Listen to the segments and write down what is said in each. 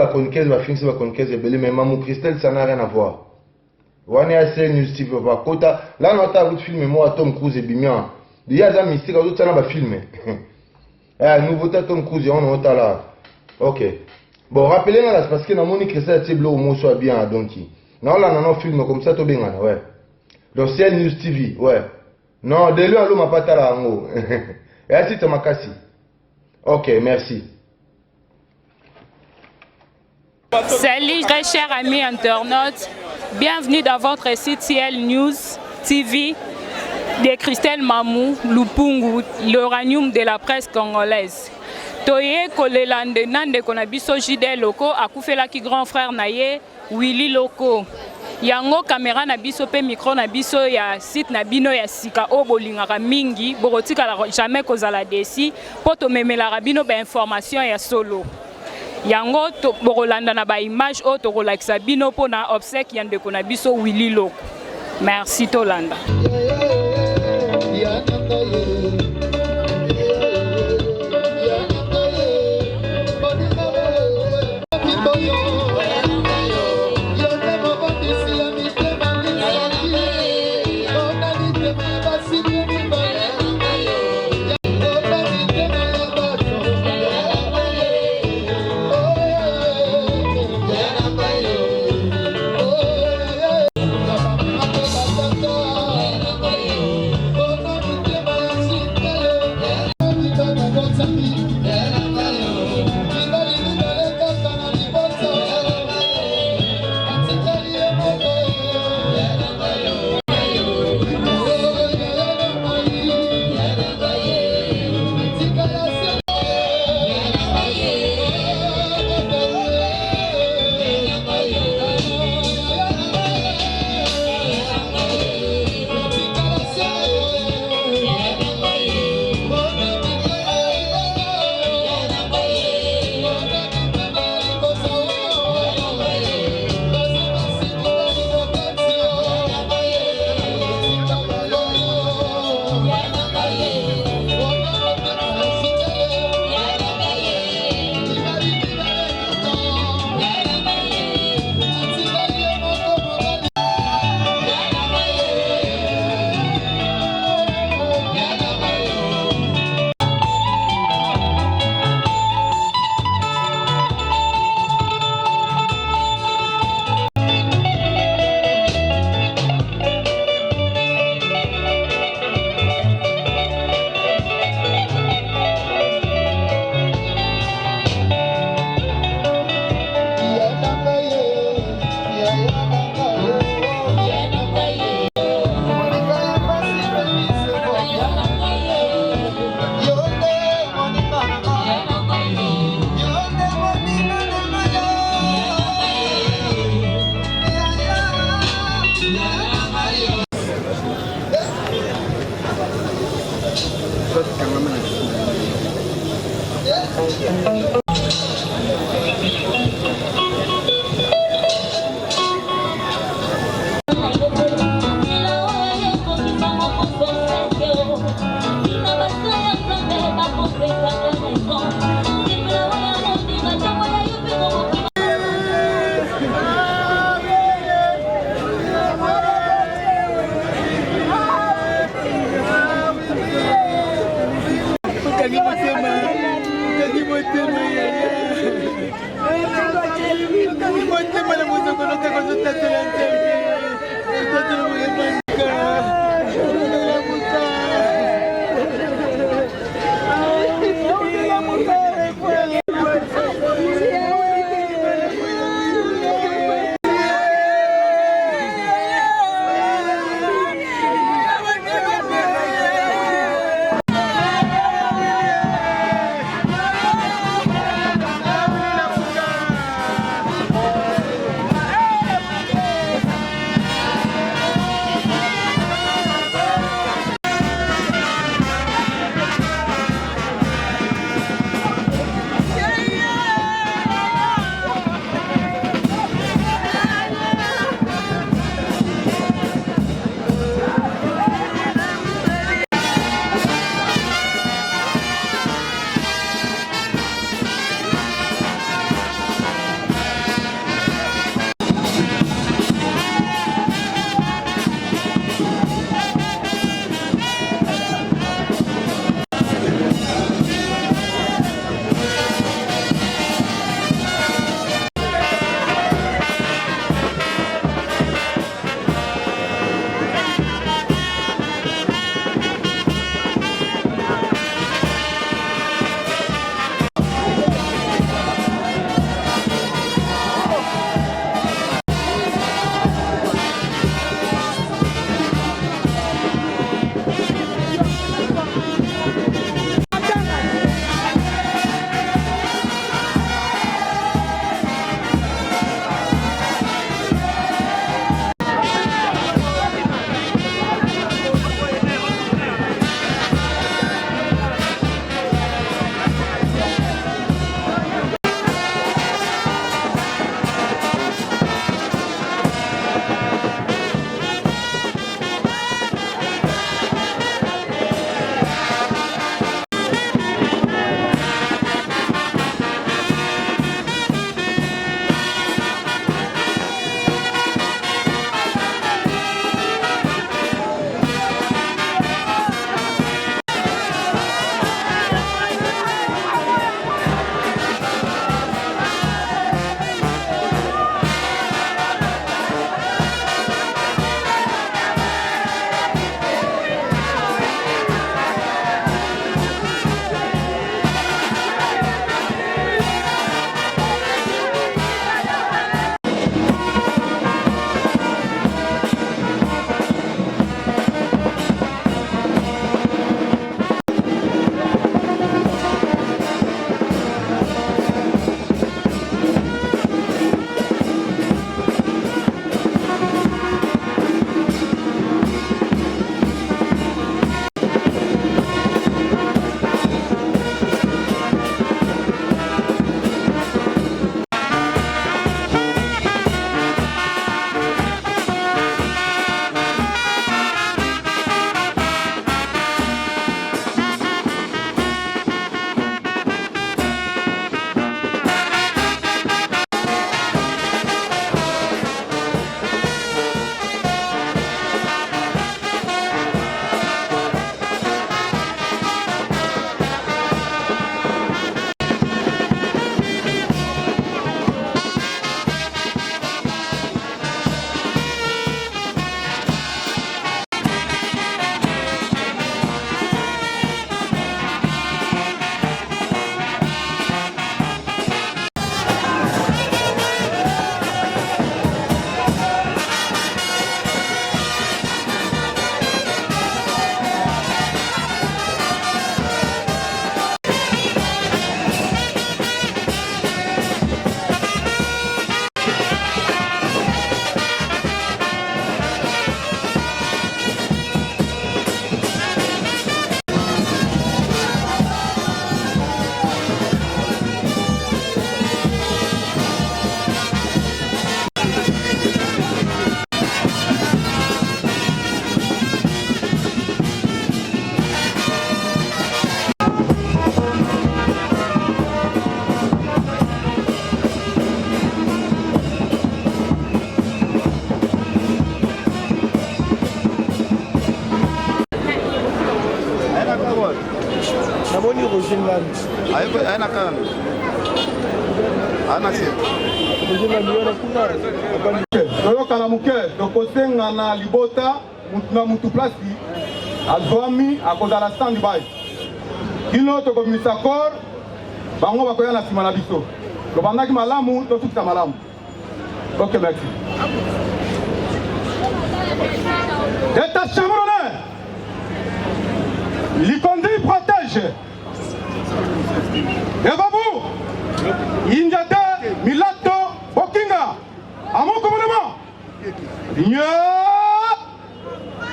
Conquête va finir la conquête mais Mamou Christelle ça n'a rien à voir. On est assez News TV va kota là on a vu film moi Tom Cruise et Bimian. Il y a des mystique à d'autres ça va filmer. Eh nouveauté Tom Cruise on est là. OK. Bon rappelez-moi là parce que na Monique Christelle c'est bleu au soit bien à Donkey. Non là non film comme ça to bengana ouais. Donc c'est News TV ouais. Non de lui allo ma patala ngo. Et ainsi tu makasi. OK, merci. Salut très chers amis internautes, bienvenue dans votre site CL News TV de Christelle Mamou Lupungu, l'uranium de la presse congolaise. Toye kolelande nande konabiso JD Loko akufela ki grand frère naye Willy Loko. Yango caméra na biso pe micro na biso ya site na bino ya sika o bolingaka mingi bokotika jamais kozala desi poto memela bino ba information ya solo. Yango to borolanda na ba image o to kolakisa bino pona obsèque yande kona biso Willy Loko. Merci Tolanda. toyokana moke tokosenga na libota na mutu place azwami akozala standby kino tokomisa kor bango bakoya na nsima na biso tobandaki malamu tosukisa malamu. Ok, merci. Détachement d'honneur. Likondi protège. Evabu. Injate Milato Bokinga. À mon commandement.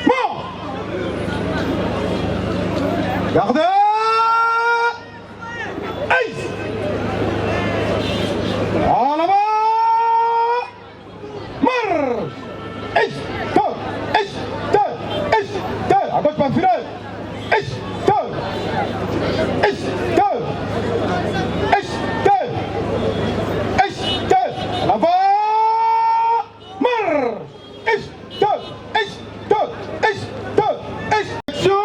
Bon. Gardez. Aïe. En avant. Marche. Aïe. À gauche, pas filer. À l'avant. Marche. Action.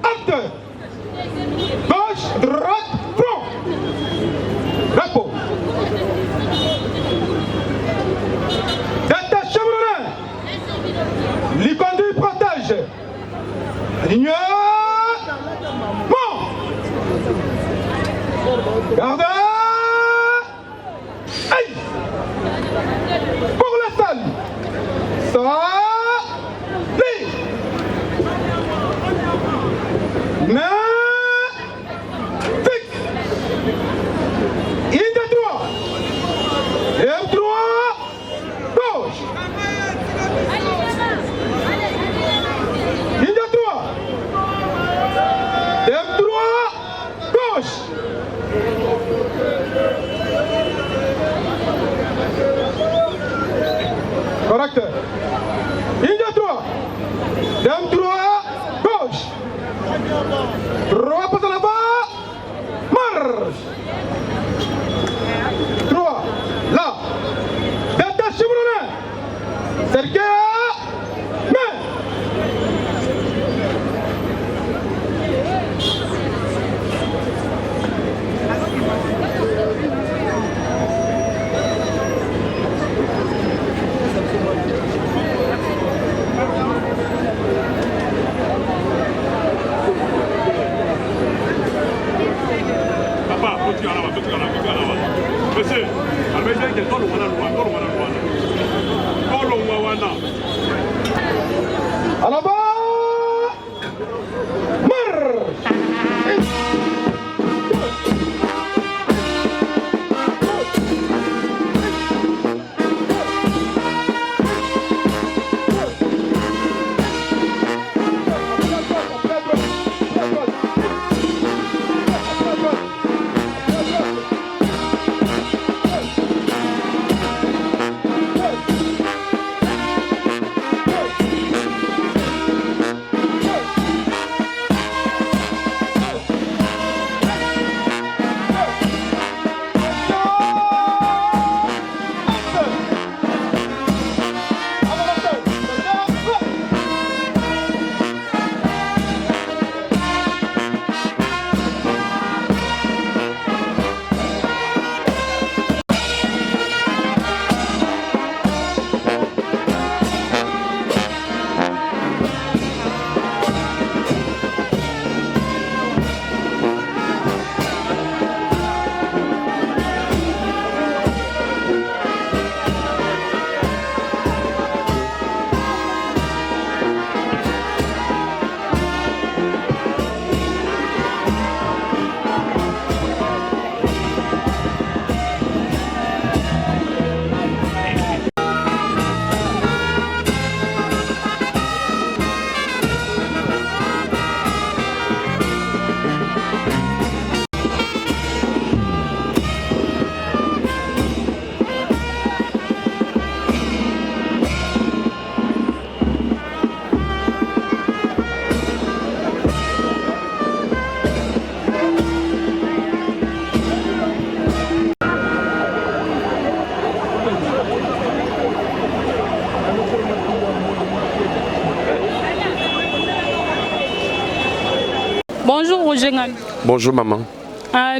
Halte. Gauche, droite, front. Drapeau. Détachement. Likondi protège. Ligne. Bon. Gardez. Aïe. Pour la salle. Ça. Mais. Fixe. Ligne droit. Et droit. Gauche. Ligne droit. Et droit. Gauche. Correct. Ligne droit. Et droit. Gauche. Droit passe à l'avant. Marche. Droit. Là. Détachement. Cercle. Mais. À la bas. Bonjour Roger Ngami. Bonjour maman.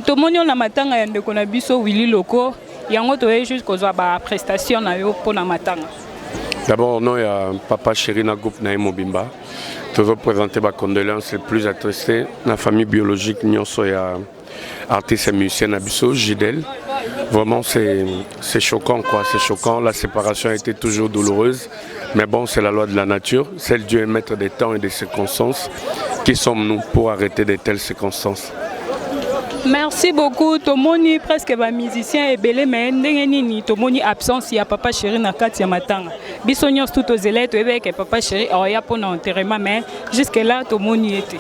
Tomoni na matanga ya ndeko na biso Willy Loko. Yango toye jusqu'aux prestations na yo pour na matanga. D'abord, non, il y a papa chéri na groupe na Mobimba. Toujours présenter ma condoléance les plus attristées. La famille biologique, Nyonso, il y a artiste et musicien Abisso, Gidel. Vraiment, c'est choquant, quoi. C'est choquant. La séparation a été toujours douloureuse. Mais bon, c'est la loi de la nature. C'est Dieu émettre des temps et des circonstances. Qui sommes-nous pour arrêter de telles circonstances? Merci beaucoup. Tomoni presque ba musicien et belé mais ndengeni tomoni absence ya papa chéri na kati ya matanga. Biso nyos tout aux élèves avec papa chéri oya pour enterrement mais jusque là tomoni était.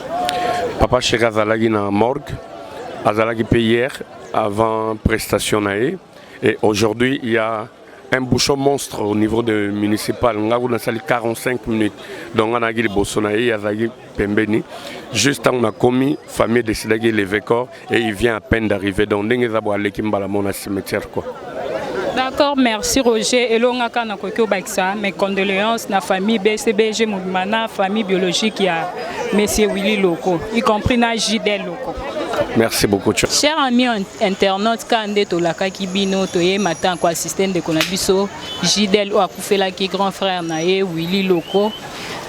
Papa chéri azalaki na morgue. Azalaki pe hier avant prestation nae et aujourd'hui il y a un bouchon monstre au niveau de municipal. On a sali 45 minutes. Donc on a dit le Bossonaï, Yazagi Pembeni. Juste on a commis, famille décidé de lever corps et il vient à peine d'arriver. Donc on a dit qu'il cimetière quoi. D'accord, merci Roger. Et l'on a mes condoléances na famille BCBG Moumana, famille biologique y a Monsieur Willy Loko, y compris na Gidel Loko. Merci beaucoup. Chers amis internautes, quand on a Kibino, Toye Matin, quoi, assistant de Konabiso, Gidel ou Akoufela qui grand frère Nae, Willy Loko.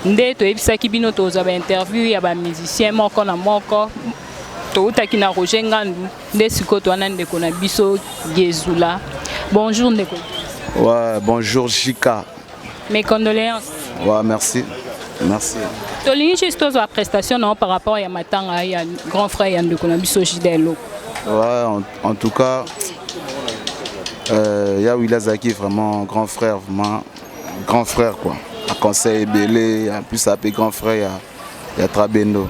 Nde Toye Kibino, tu as interview, il y a un musicien, Moko na Moko, Touta qui n'a Roger Ngandou, Nde Siko Toanan de Konabiso, Gezula. Bonjour Ndeko. Ouais, bonjour Jika. Mes condoléances. Ouais, merci. Merci. Tu as juste la prestation non, par rapport à Matanga, il y a un grand frère Yann de Konabiso Gidel. Ouais, en tout cas, il y a Willa Zaki, vraiment grand frère quoi. À conseil Belé, en plus appelé grand frère, il y a Trabendo.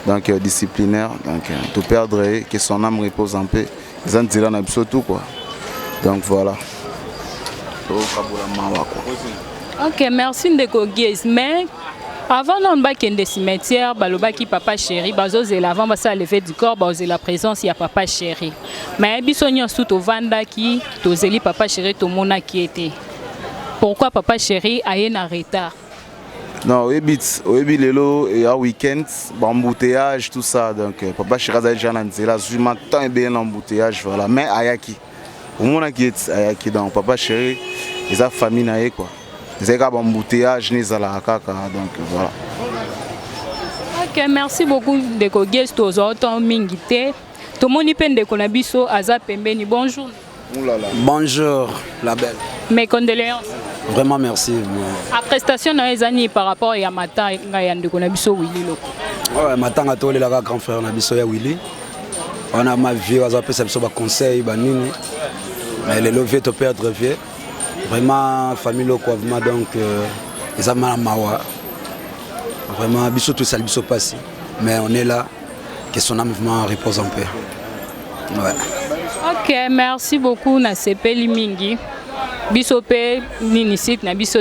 Donc disciplinaire, donc tout perdre, que son âme repose en paix. Ils ont tiré un tout quoi. Donc voilà. Ok, merci Ndeko Guez. Mais avant de des cimetières, balobaki papa chéri, bazozela avant basa lever du corps, bazozela la présence ya papa chéri. Mais bisonyo tout au vanda qui tozeli papa chéri to mona qui était. Pourquoi papa chéri a un retard? Non, au lelo et un week-end, embouteillage tout ça. Donc papa chéri a déjà là, je m'attends bien l'embouteillage voilà. Mais ayaki, au mona qui est ayaki donc papa chéri, ils a famille naé quoi. C'est un embouteillage ni la kaka donc voilà. Ok, merci beaucoup de Kogies aux autres mingité. Tout le monde peut de Konabiso Aza Pembeni. Bonjour. Bonjour la belle. Mes condoléances. Vraiment merci. La prestation dans les années par rapport à Mata et de Konabiso Willy Loko. Ouais, Mata a tolé la grand frère Nabiso ya Willy. On a ma vie, on a appelé ça un conseil banini. Mais les levées te perdre vieux. Vraiment famille loko vraiment donc les amants mawa. Vraiment biso tout ça biso passé. Mais on est là que son âme vraiment repose en paix. Ouais. Ok, merci beaucoup na CP Mingi. Biso pe ninisite na biso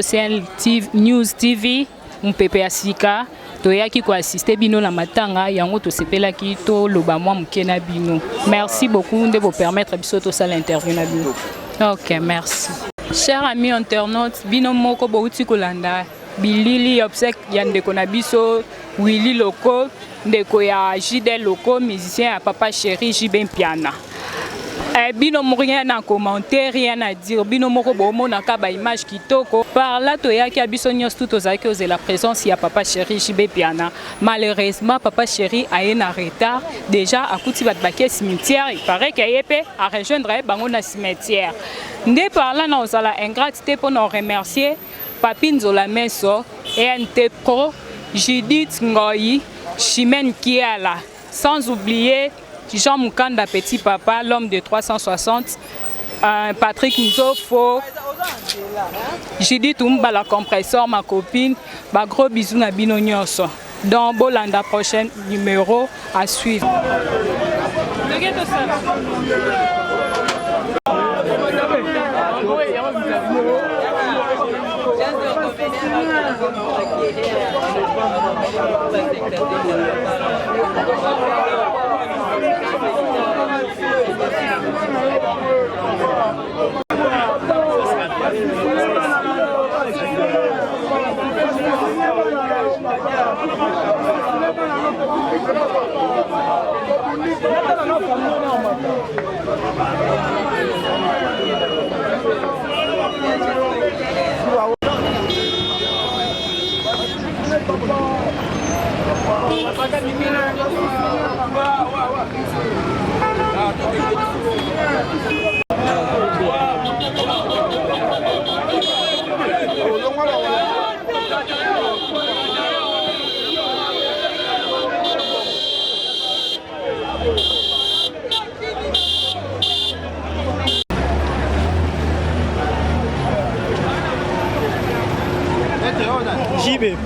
News TV, un pepe asika. Toyaki ko assister bino na matanga yango to sepela ki to loba mwa mukena bino. Merci beaucoup de vous permettre biso to ça l'interview na bino. Ok, merci. Chers amis internautes, bino moko bouti kolanda bilili obsèque yande konabiso Willy Loko ndeko ya Gidel Loko musicien à papa chéri Jibin Piana. Bino rien à commenter, rien à dire. Bino moko bomo na ka ba image kitoko. Par là toya ki abiso nyos tout aux accueils et la présence ya papa chéri Jibin Piana. Malheureusement papa chéri a un retard. Déjà à kuti bat baké cimetière, il paraît qu'il est à rejoindre bango na cimetière. Ndé par là nous allons ingratité pour nous remercier Papine Zola Meso et NT Pro, Judith Ngoyi, Chimène Kiala. Sans oublier Jean Moukanda Petit Papa, l'homme de 360, Patrick Nzofo, Judith Oumba la compresseur, ma copine, bah gros bisous na bino nyonso. Dans Bolanda prochain numéro à suivre. JB.